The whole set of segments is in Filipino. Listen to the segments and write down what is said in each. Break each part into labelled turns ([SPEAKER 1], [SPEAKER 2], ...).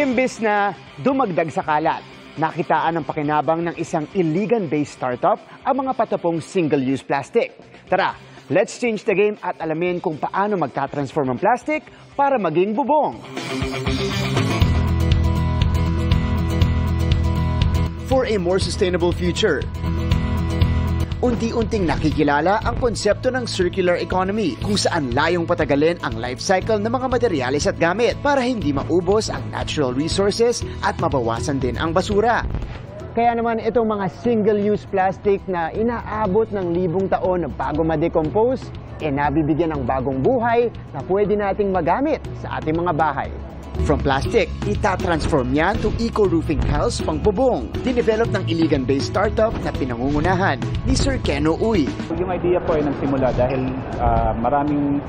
[SPEAKER 1] Imbis na dumagdag sa kalat, nakitaan ng pakinabang ng isang Iligan-based startup ang mga patapong single-use plastic. Tara, let's change the game at alamin kung paano magtatransform ang plastic para maging bubong. For a more sustainable future. Unti-unting nakikilala ang konsepto ng circular economy kung saan layong patagalin ang life cycle ng mga materyales at gamit para hindi maubos ang natural resources at mabawasan din ang basura. Kaya naman itong mga single-use plastic na inaabot ng libong taon na bago ma-decompose, nabibigyan ng bagong buhay na pwede nating magamit sa ating mga bahay. From plastic, itatransform yan to eco-roofing tiles pang bubong. Dinevelop ng Iligan-based startup na pinangungunahan ni Sir Keno Uy.
[SPEAKER 2] Yung idea po ay nagsimula dahil maraming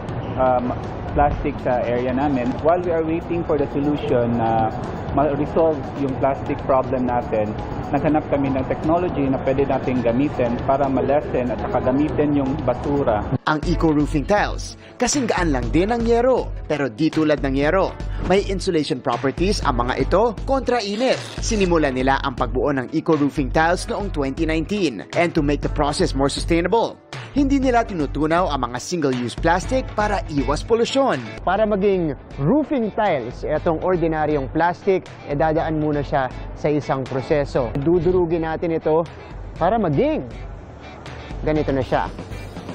[SPEAKER 2] plastic sa area namin. While we are waiting for the solution na ma-resolve yung plastic problem natin, naghanap kami ng technology na pwede natin gamitin para ma-lessen at saka gamitin yung basura.
[SPEAKER 1] Ang eco-roofing tiles, kasing gaan lang din ang yero. Pero di tulad ng yero, may insulation properties ang mga ito kontra init. Sinimulan nila ang pagbuo ng eco-roofing tiles noong 2019. And to make the process more sustainable, hindi nila tinutunaw ang mga single-use plastic para iwas polusyon. Para maging roofing tiles, itong ordinaryong plastic, dadaan muna siya sa isang proseso. Dudurugin natin ito para maging ganito na siya.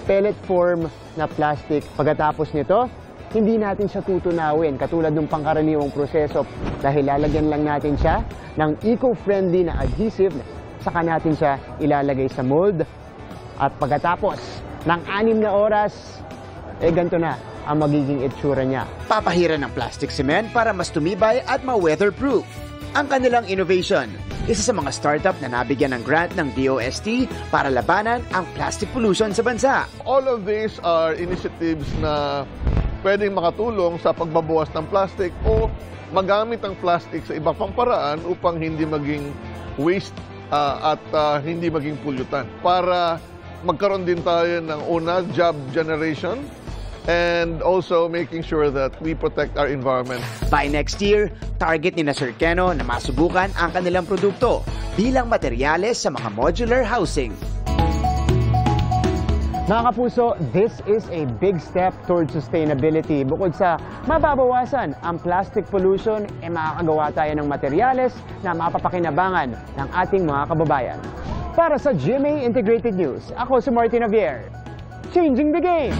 [SPEAKER 1] Pellet form na plastic. Pagkatapos nito, hindi natin siya tutunawin katulad ng pangkaraniwang proseso dahil lalagyan lang natin siya ng eco-friendly na adhesive. Saka natin siya ilalagay sa mold. At pagkatapos ng 6 na oras, ganito na ang magiging itsura niya. Papahiran ng plastic cement para mas tumibay at ma-weatherproof. Ang kanilang innovation, isa sa mga startup na nabigyan ng grant ng DOST para labanan ang plastic pollution sa bansa.
[SPEAKER 3] All of these are initiatives na pwedeng makatulong sa pagbabawas ng plastic o magamit ang plastic sa iba pang paraan upang hindi maging waste at hindi maging pollutant. Para magkaroon din tayo ng una, job generation, and also making sure that we protect our environment.
[SPEAKER 1] By next year, target ni Sir Keno na masubukan ang kanilang produkto bilang materyales sa mga modular housing. Mga kapuso, this is a big step towards sustainability. Bukod sa mababawasan ang plastic pollution, makakagawa tayo ng materyales na mapapakinabangan ng ating mga kababayan. Para sa GMA Integrated News, ako si Martin Javier, changing the game!